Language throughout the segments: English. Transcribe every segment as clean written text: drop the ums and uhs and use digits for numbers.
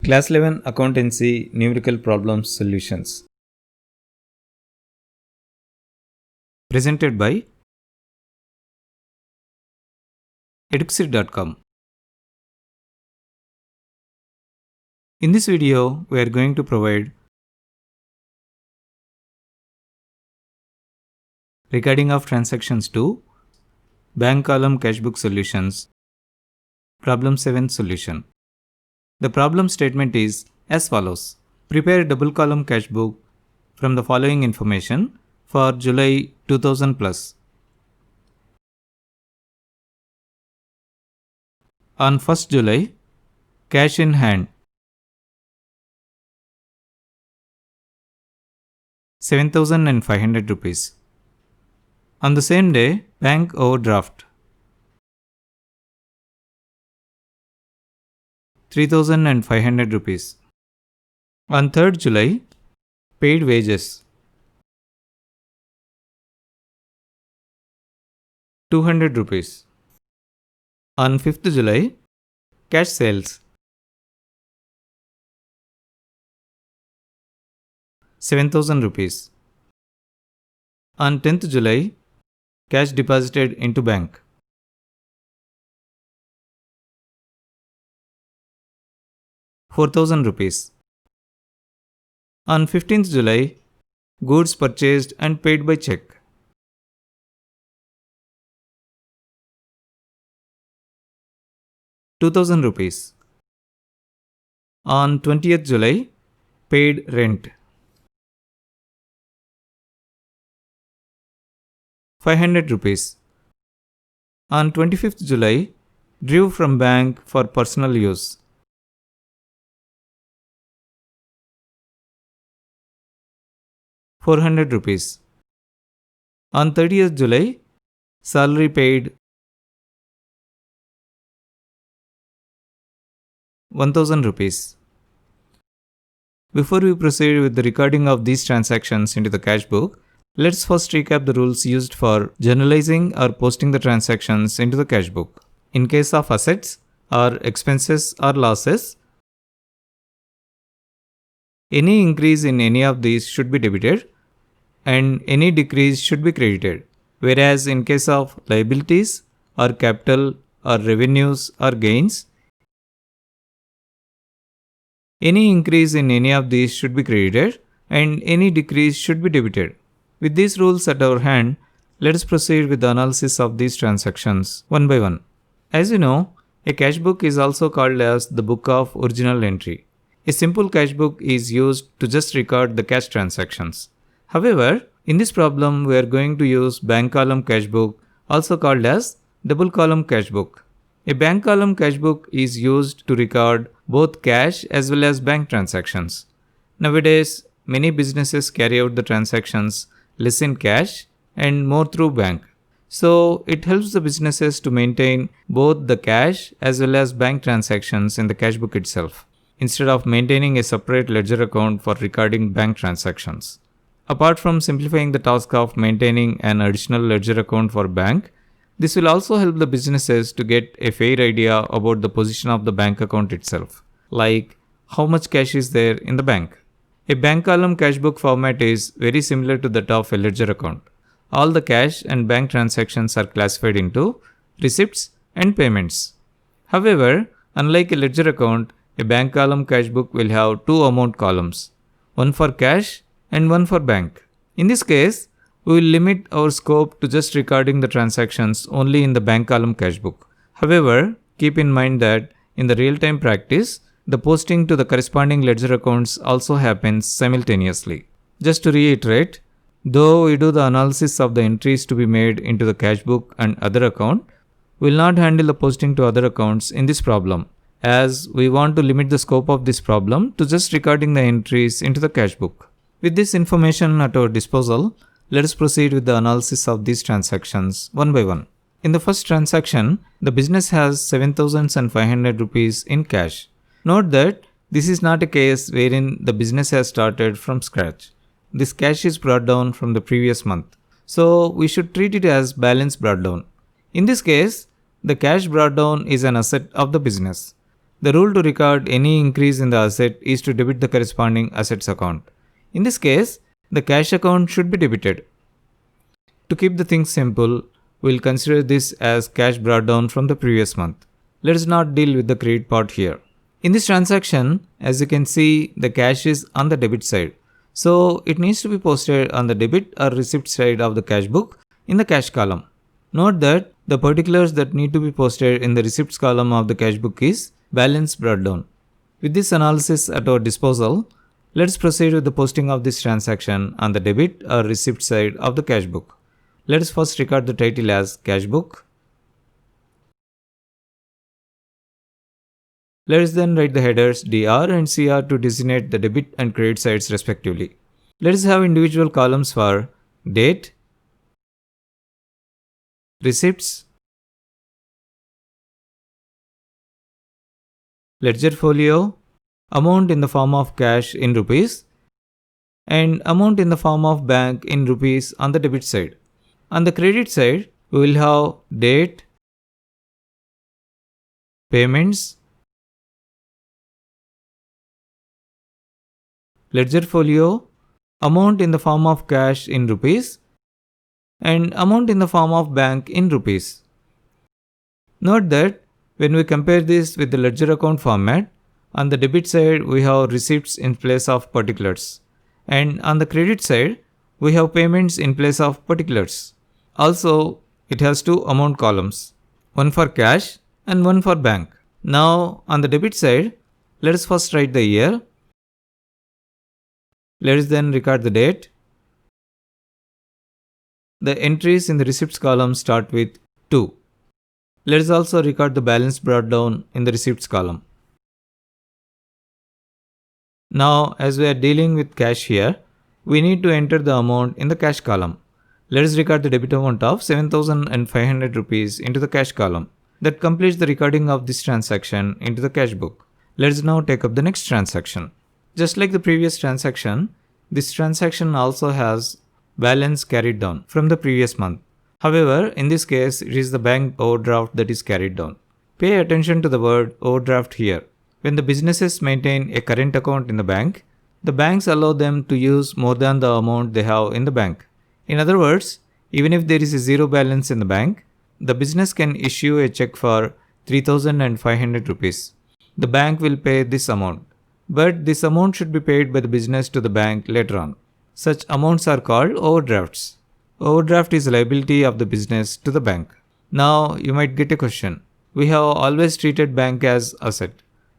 Class 11 Accountancy Numerical Problems Solutions. Presented by Eduxit.com. In this video, we are going to provide recording of transactions to bank column cash book solutions. Problem 7 solution. The problem statement is as follows. Prepare a double column cash book from the following information for July 2000 plus. On 1st July, cash in hand 7,500 rupees. On the same day, bank overdraft 3,500 rupees. On 3rd July, paid wages 200 rupees. On 5th July, cash sales 7,000 rupees. On 10th July, cash deposited into bank 4,000 rupees. On 15th July, goods purchased and paid by check 2,000 rupees. On 20th July, paid rent 500 rupees. On 25th July, drew from bank for personal use 400 rupees. On 30th July, salary paid 1,000 rupees. Before we proceed with the recording of these transactions into the cash book, let's first recap the rules used for journalizing or posting the transactions into the cash book. In case of assets or expenses or losses, any increase in any of these should be debited and any decrease should be credited. Whereas in case of liabilities or capital or revenues or gains, any increase in any of these should be credited and any decrease should be debited. With these rules at our hand, let us proceed with the analysis of these transactions one by one. As you know, a cash book is also called as the book of original entry. A simple cash book is used to just record the cash transactions. However, in this problem, we are going to use bank column cash book, also called as double column cash book. A bank column cash book is used to record both cash as well as bank transactions. Nowadays, many businesses carry out the transactions less in cash and more through bank. So, it helps the businesses to maintain both the cash as well as bank transactions in the cash book itself, instead of maintaining a separate ledger account for recording bank transactions. Apart from simplifying the task of maintaining an additional ledger account for bank, this will also help the businesses to get a fair idea about the position of the bank account itself, like how much cash is there in the bank. A bank column cash book format is very similar to that of a ledger account. All the cash and bank transactions are classified into receipts and payments. However, unlike a ledger account, a bank column cash book will have two amount columns, one for cash and one for bank. In this case, we will limit our scope to just recording the transactions only in the bank column cash book. However, keep in mind that in the real-time practice, the posting to the corresponding ledger accounts also happens simultaneously. Just to reiterate, though we do the analysis of the entries to be made into the cash book and other account, we will not handle the posting to other accounts in this problem, as we want to limit the scope of this problem to just recording the entries into the cash book. With this information at our disposal, let us proceed with the analysis of these transactions one by one. In the first transaction, the business has 7,500 rupees in cash. Note that this is not a case wherein the business has started from scratch. This cash is brought down from the previous month. So we should treat it as balance brought down. In this case, the cash brought down is an asset of the business. The rule to record any increase in the asset is to debit the corresponding assets account. In this case, the cash account should be debited. To keep the things simple, we'll consider this as cash brought down from the previous month. Let's not deal with the credit part here. In this transaction, as you can see, the cash is on the debit side. So it needs to be posted on the debit or receipt side of the cash book in the cash column. Note that the particulars that need to be posted in the receipts column of the cash book is balance brought down. With this analysis at our disposal, let's proceed with the posting of this transaction on the debit or receipt side of the cash book. Let us first record the title as cash book. Let us then write the headers DR and CR to designate the debit and credit sides respectively. Let us have individual columns for date, receipts, ledger folio, amount in the form of cash in rupees, and amount in the form of bank in rupees on the debit side. On the credit side, we will have date, payments, ledger folio, amount in the form of cash in rupees, and amount in the form of bank in rupees. Note that when we compare this with the ledger account format, on the debit side we have receipts in place of particulars, and on the credit side we have payments in place of particulars. Also, it has two amount columns, one for cash and one for bank. Now, on the debit side, let us first write the year. Let us then record the date. The entries in the receipts column start with 2. Let us also record the balance brought down in the receipts column. Now, as we are dealing with cash here, we need to enter the amount in the cash column. Let us record the debit amount of 7,500 rupees into the cash column. That completes the recording of this transaction into the cash book. Let us now take up the next transaction. Just like the previous transaction, this transaction also has balance carried down from the previous month. However, in this case, it is the bank overdraft that is carried down. Pay attention to the word overdraft here. When the businesses maintain a current account in the banks allow them to use more than the amount they have in the bank. In other words, even if there is a zero balance in the bank, the business can issue a check for 3,500 rupees. The bank will pay this amount, but this amount should be paid by the business to the bank later on. Such amounts are called overdrafts. Overdraft is a liability of the business to the bank. Now, you might get a question. We have always treated bank as asset.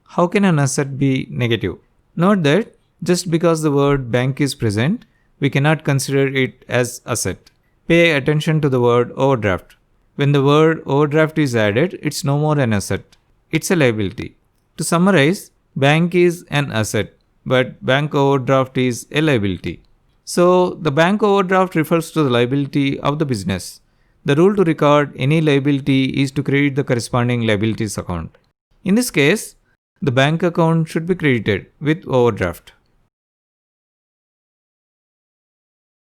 How can an asset be negative? Note that just because the word bank is present, we cannot consider it as asset. Pay attention to the word overdraft. When the word overdraft is added, it's no more an asset. It's a liability. To summarize, bank is an asset, but bank overdraft is a liability. So, the bank overdraft refers to the liability of the business. The rule to record any liability is to credit the corresponding liabilities account. In this case, the bank account should be credited with overdraft.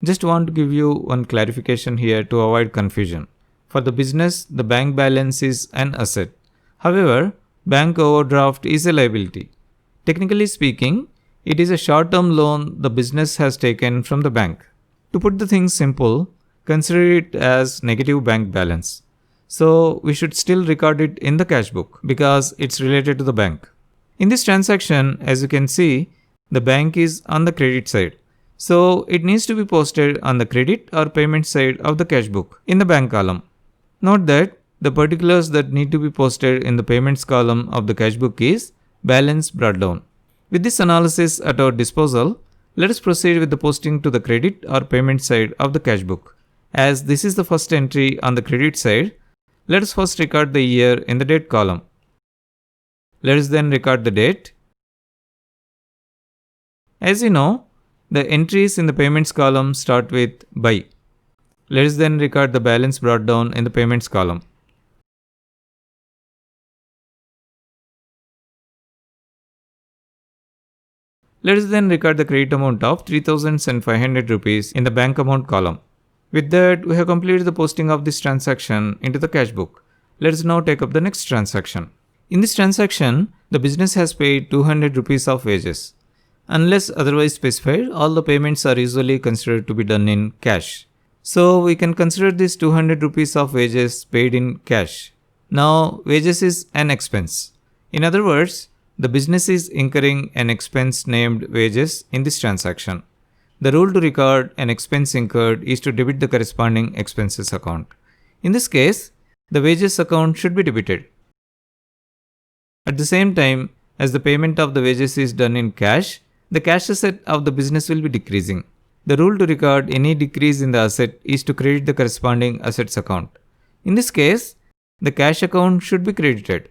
Just want to give you one clarification here to avoid confusion. For the business, the bank balance is an asset. However, bank overdraft is a liability. Technically speaking, it is a short-term loan the business has taken from the bank. To put the things simple, consider it as negative bank balance. So, we should still record it in the cash book because it's related to the bank. In this transaction, as you can see, the bank is on the credit side. So, it needs to be posted on the credit or payment side of the cash book in the bank column. Note that the particulars that need to be posted in the payments column of the cash book is balance brought down. With this analysis at our disposal, let us proceed with the posting to the credit or payment side of the cash book. As this is the first entry on the credit side, let us first record the year in the date column. Let us then record the date. As you know, the entries in the payments column start with by. Let us then record the balance brought down in the payments column. Let us then record the credit amount of 3,500 rupees in the bank amount column. With that, we have completed the posting of this transaction into the cash book. Let us now take up the next transaction. In this transaction, the business has paid 200 rupees of wages. Unless otherwise specified, all the payments are usually considered to be done in cash. So we can consider this 200 rupees of wages paid in cash. Now, wages is an expense. In other words, the business is incurring an expense named wages in this transaction. The rule to record an expense incurred is to debit the corresponding expenses account. In this case, the wages account should be debited. At the same time, as the payment of the wages is done in cash, the cash asset of the business will be decreasing. The rule to record any decrease in the asset is to credit the corresponding assets account. In this case, the cash account should be credited.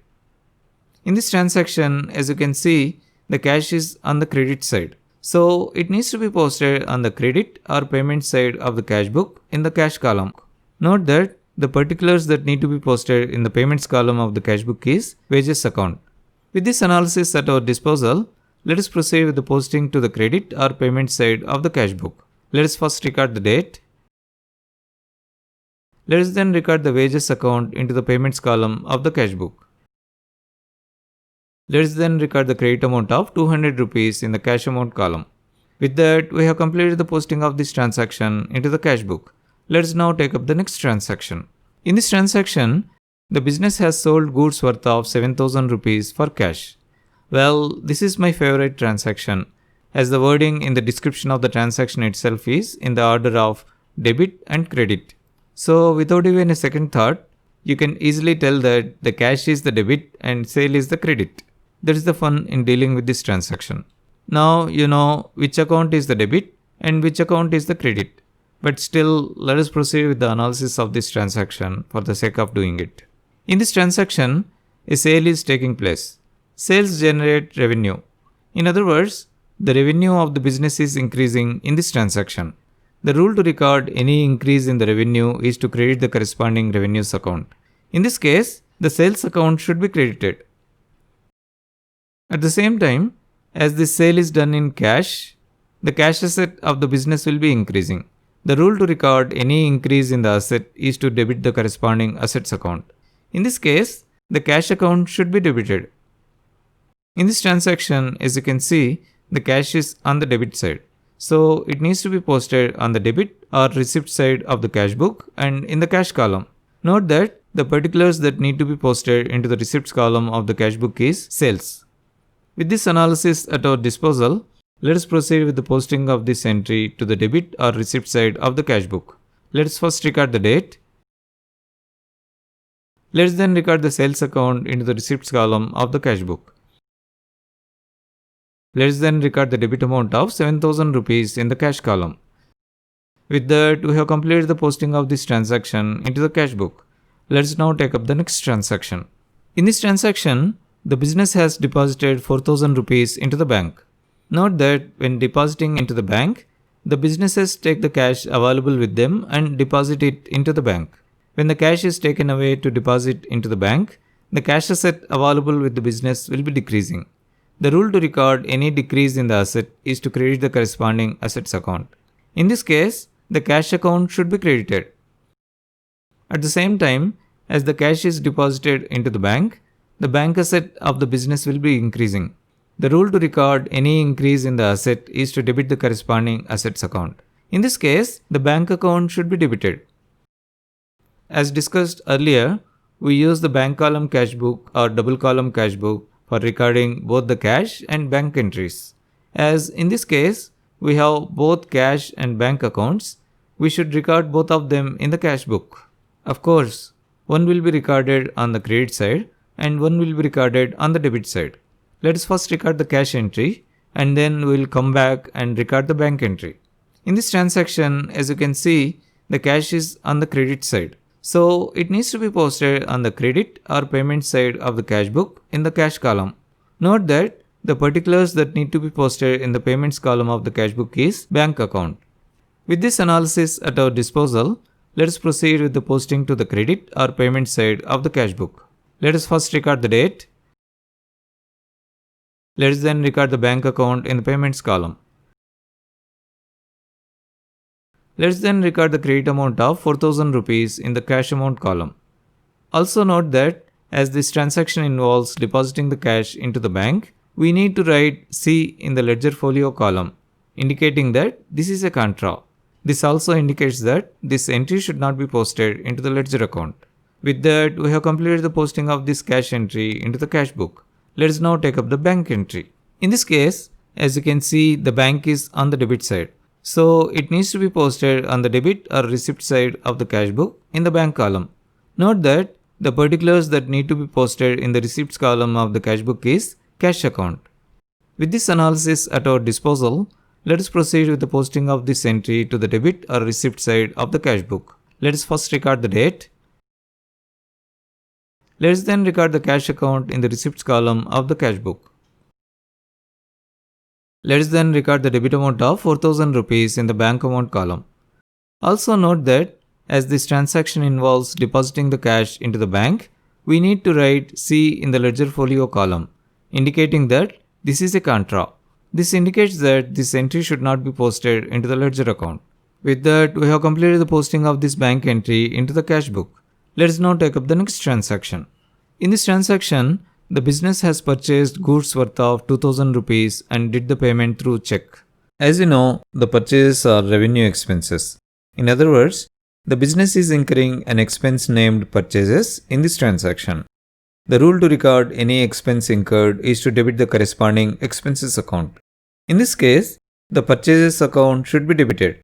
In this transaction, as you can see, the cash is on the credit side. So it needs to be posted on the credit or payment side of the cash book in the cash column. Note that the particulars that need to be posted in the payments column of the cash book is wages account. With this analysis at our disposal, let us proceed with the posting to the credit or payment side of the cash book. Let us first record the date. Let us then record the wages account into the payments column of the cash book. Let us then record the credit amount of 200 rupees in the cash amount column. With that, we have completed the posting of this transaction into the cash book. Let us now take up the next transaction. In this transaction, the business has sold goods worth of 7,000 rupees for cash. Well, this is my favorite transaction, as the wording in the description of the transaction itself is in the order of debit and credit. So without even a second thought, you can easily tell that the cash is the debit and sale is the credit. That is the fun in dealing with this transaction. Now you know which account is the debit and which account is the credit. But still, let us proceed with the analysis of this transaction for the sake of doing it. In this transaction, a sale is taking place. Sales generate revenue. In other words, the revenue of the business is increasing in this transaction. The rule to record any increase in the revenue is to credit the corresponding revenues account. In this case, the sales account should be credited. At the same time, as this sale is done in cash, the cash asset of the business will be increasing. The rule to record any increase in the asset is to debit the corresponding assets account. In this case, the cash account should be debited. In this transaction, as you can see, the cash is on the debit side. So it needs to be posted on the debit or receipt side of the cash book and in the cash column. Note that the particulars that need to be posted into the receipts column of the cash book is sales. With this analysis at our disposal, let us proceed with the posting of this entry to the debit or receipt side of the cash book. Let us first record the date. Let us then record the sales account into the receipts column of the cash book. Let us then record the debit amount of 7,000 rupees in the cash column. With that, we have completed the posting of this transaction into the cash book. Let us now take up the next transaction. In this transaction, the business has deposited 4,000 rupees into the bank. Note that when depositing into the bank, the businesses take the cash available with them and deposit it into the bank. When the cash is taken away to deposit into the bank, the cash asset available with the business will be decreasing. The rule to record any decrease in the asset is to credit the corresponding assets account. In this case, the cash account should be credited. At the same time, as the cash is deposited into the bank asset of the business will be increasing. The rule to record any increase in the asset is to debit the corresponding assets account. In this case, the bank account should be debited. As discussed earlier, we use the bank column cash book or double column cash book for recording both the cash and bank entries. As in this case, we have both cash and bank accounts, we should record both of them in the cash book. Of course, one will be recorded on the credit side and one will be recorded on the debit side. Let us first record the cash entry and then we will come back and record the bank entry. In this transaction, as you can see, the cash is on the credit side. So it needs to be posted on the credit or payment side of the cash book in the cash column. Note that the particulars that need to be posted in the payments column of the cash book is bank account. With this analysis at our disposal, let us proceed with the posting to the credit or payment side of the cash book. Let us first record the date. Let us then record the bank account in the payments column. Let us then record the credit amount of 4,000 rupees in the cash amount column. Also note that as this transaction involves depositing the cash into the bank, we need to write C in the ledger folio column, indicating that this is a contra. This also indicates that this entry should not be posted into the ledger account. With that, we have completed the posting of this cash entry into the cash book. Let us now take up the bank entry. In this case, as you can see, the bank is on the debit side. So it needs to be posted on the debit or receipt side of the cash book in the bank column. Note that the particulars that need to be posted in the receipts column of the cash book is cash account. With this analysis at our disposal, let us proceed with the posting of this entry to the debit or receipt side of the cash book. Let us first record the date. Let us then record the cash account in the receipts column of the cash book. Let us then record the debit amount of 4000 rupees in the bank amount column. Also note that as this transaction involves depositing the cash into the bank, we need to write C in the ledger folio column, indicating that this is a contra. This indicates that this entry should not be posted into the ledger account. With that, we have completed the posting of this bank entry into the cash book. Let us now take up the next transaction. In this transaction, the business has purchased goods worth of 2000 rupees and did the payment through check. As you know, the purchases are revenue expenses. In other words, the business is incurring an expense named purchases in this transaction. The rule to record any expense incurred is to debit the corresponding expenses account. In this case, the purchases account should be debited.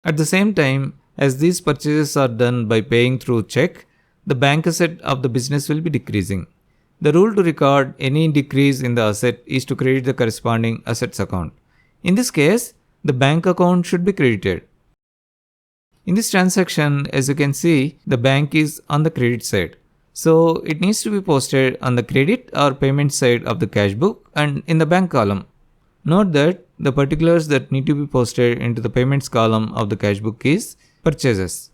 At the same time, as these purchases are done by paying through check, the bank asset of the business will be decreasing. The rule to record any decrease in the asset is to credit the corresponding assets account. In this case, the bank account should be credited. In this transaction, as you can see, the bank is on the credit side. So it needs to be posted on the credit or payment side of the cash book and in the bank column. Note that the particulars that need to be posted into the payments column of the cash book is purchases.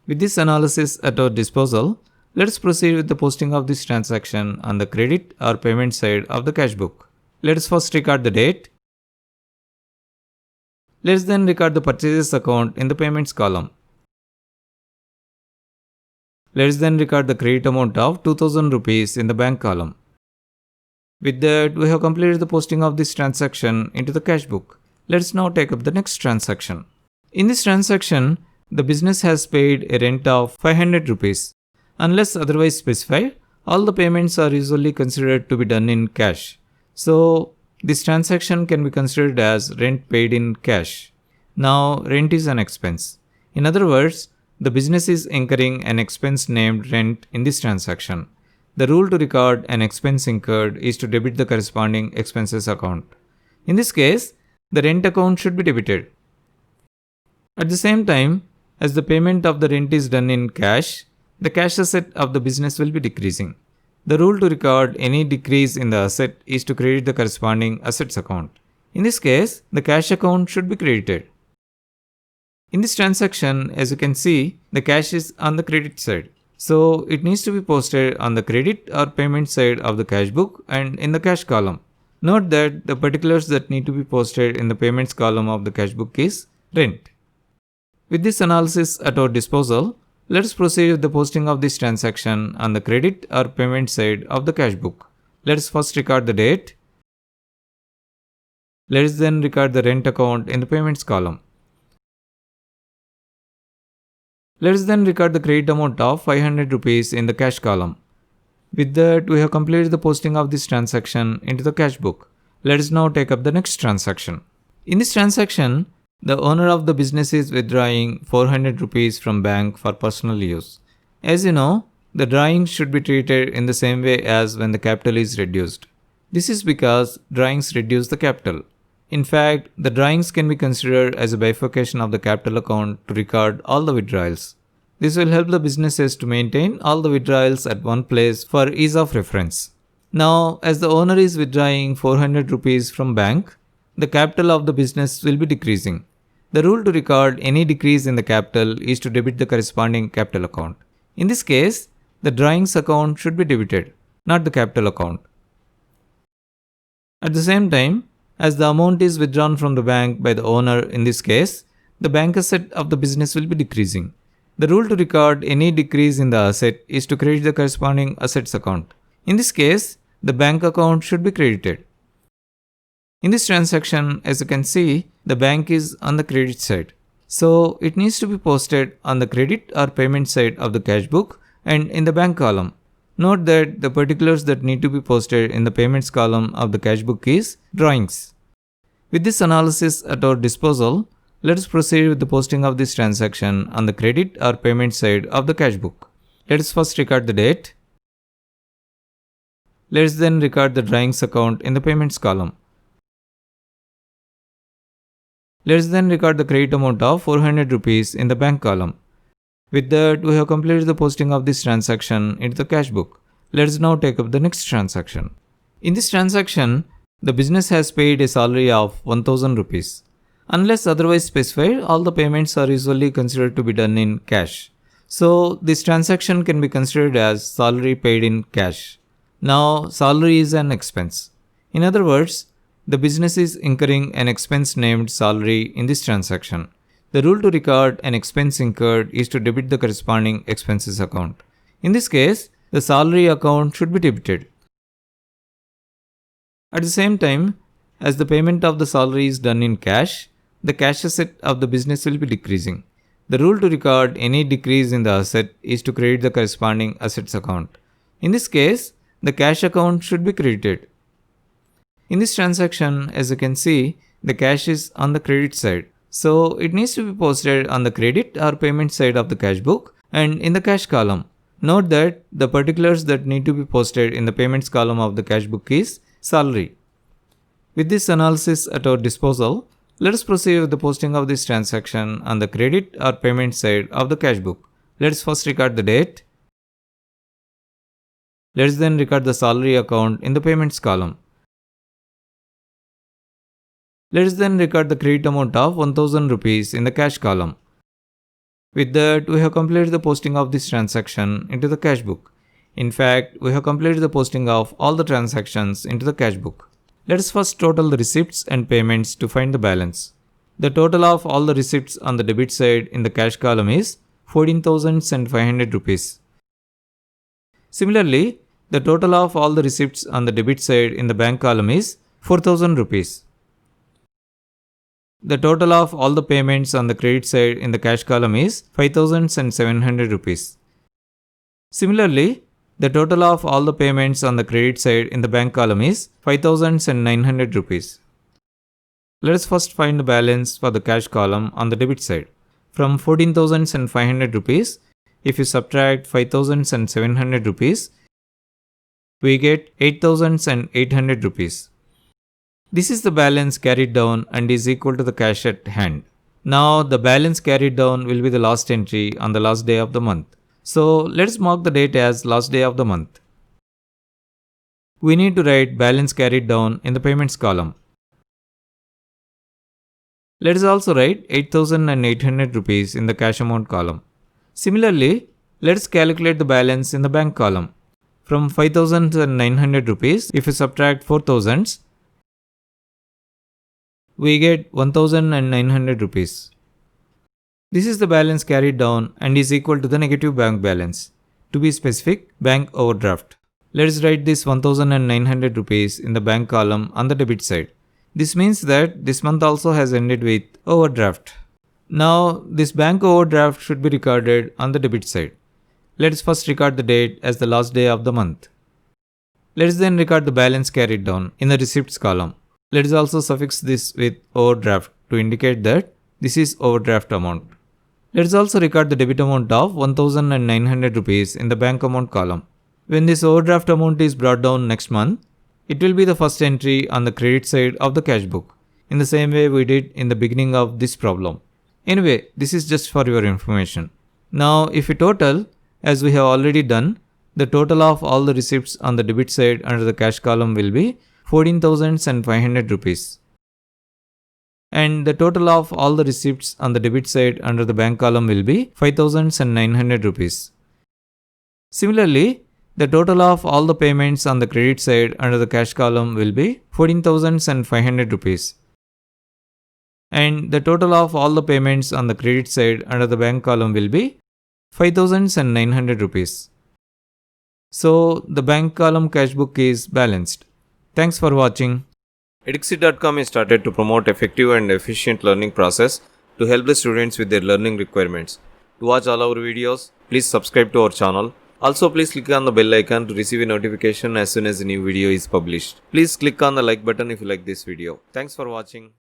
With this analysis at our disposal, let us proceed with the posting of this transaction on the credit or payment side of the cash book. Let us first record the date. Let us then record the purchases account in the payments column. Let us then record the credit amount of 2000 rupees in the bank column. With that, we have completed the posting of this transaction into the cash book. Let us now take up the next transaction. In this transaction, the business has paid a rent of 500 rupees. Unless otherwise specified, all the payments are usually considered to be done in cash. So, this transaction can be considered as rent paid in cash. Now, rent is an expense. In other words, the business is incurring an expense named rent in this transaction. The rule to record an expense incurred is to debit the corresponding expenses account. In this case, the rent account should be debited. At the same time, as the payment of the rent is done in cash, the cash asset of the business will be decreasing. The rule to record any decrease in the asset is to credit the corresponding assets account. In this case, the cash account should be credited. In this transaction, as you can see, the cash is on the credit side. So it needs to be posted on the credit or payment side of the cash book and in the cash column. Note that the particulars that need to be posted in the payments column of the cash book is rent. With this analysis at our disposal, let us proceed with the posting of this transaction on the credit or payment side of the cash book. Let us first record the date. Let us then record the rent account in the payments column. Let us then record the credit amount of 500 rupees in the cash column. With that, we have completed the posting of this transaction into the cash book. Let us now take up the next transaction. In this transaction, the owner of the business is withdrawing 400 rupees from bank for personal use. As you know, the drawings should be treated in the same way as when the capital is reduced. This is because drawings reduce the capital. In fact, the drawings can be considered as a bifurcation of the capital account to record all the withdrawals. This will help the businesses to maintain all the withdrawals at one place for ease of reference. Now, as the owner is withdrawing 400 rupees from bank, the capital of the business will be decreasing. The rule to record any decrease in the capital is to debit the corresponding capital account. In this case, the drawings account should be debited, not the capital account. At the same time, as the amount is withdrawn from the bank by the owner in this case, the bank asset of the business will be decreasing. The rule to record any decrease in the asset is to credit the corresponding assets account. In this case, the bank account should be credited. In this transaction, as you can see, the bank is on the credit side. So it needs to be posted on the credit or payment side of the cash book and in the bank column. Note that the particulars that need to be posted in the payments column of the cash book is drawings. With this analysis at our disposal, let us proceed with the posting of this transaction on the credit or payment side of the cash book. Let us first record the date. Let us then record the drawings account in the payments column. Let us then record the credit amount of 400 rupees in the bank column. With that, we have completed the posting of this transaction into the cash book. Let us now take up the next transaction. In this transaction, the business has paid a salary of 1000 rupees. Unless otherwise specified, all the payments are usually considered to be done in cash. So, this transaction can be considered as salary paid in cash. Now, salary is an expense. In other words, the business is incurring an expense named salary in this transaction. The rule to record an expense incurred is to debit the corresponding expenses account. In this case, the salary account should be debited. At the same time, as the payment of the salary is done in cash, the cash asset of the business will be decreasing. The rule to record any decrease in the asset is to credit the corresponding assets account. In this case, the cash account should be credited. In this transaction, as you can see, the cash is on the credit side. So it needs to be posted on the credit or payment side of the cash book and in the cash column. Note that the particulars that need to be posted in the payments column of the cash book is salary. With this analysis at our disposal, let us proceed with the posting of this transaction on the credit or payment side of the cash book. Let us first record the date. Let us then record the salary account in the payments column. Let us then record the credit amount of 1000 rupees in the cash column. With that, we have completed the posting of this transaction into the cash book. In fact, we have completed the posting of all the transactions into the cash book. Let us first total the receipts and payments to find the balance. The total of all the receipts on the debit side in the cash column is 14,500 rupees. Similarly, the total of all the receipts on the debit side in the bank column is 4,000 rupees. The total of all the payments on the credit side in the cash column is 5,700 rupees. Similarly, the total of all the payments on the credit side in the bank column is 5,900 rupees. Let us first find the balance for the cash column on the debit side. From 14,500 rupees, if you subtract 5,700 rupees, we get 8,800 rupees. This is the balance carried down and is equal to the cash at hand. Now the balance carried down will be the last entry on the last day of the month. So let's mark the date as last day of the month. We need to write balance carried down in the payments column. Let us also write 8,800 rupees in the cash amount column. Similarly, let us calculate the balance in the bank column. From 5,900 rupees, if we subtract 4,000, we get 1,900 rupees. This is the balance carried down and is equal to the negative bank balance. To be specific, bank overdraft. Let us write this 1,900 rupees in the bank column on the debit side. This means that this month also has ended with overdraft. Now, this bank overdraft should be recorded on the debit side. Let us first record the date as the last day of the month. Let us then record the balance carried down in the receipts column. Let us also suffix this with overdraft to indicate that this is overdraft amount. Let us also record the debit amount of 1,900 rupees in the bank amount column. When this overdraft amount is brought down next month, it will be the first entry on the credit side of the cash book, in the same way we did in the beginning of this problem. Anyway, this is just for your information. Now, if we total, as we have already done, the total of all the receipts on the debit side under the cash column will be 14,500 rupees. And the total of all the receipts on the debit side under the bank column will be 5,900 rupees. Similarly, the total of all the payments on the credit side under the cash column will be 14,500 rupees. And the total of all the payments on the credit side under the bank column will be 5,900 rupees. So the bank column cash book is balanced. Thanks for watching. Edixit.com is started to promote effective and efficient learning process to help the students with their learning requirements. To watch all our videos, please subscribe to our channel. Also, please click on the bell icon to receive a notification as soon as a new video is published. Please click on the like button if you like this video. Thanks for watching.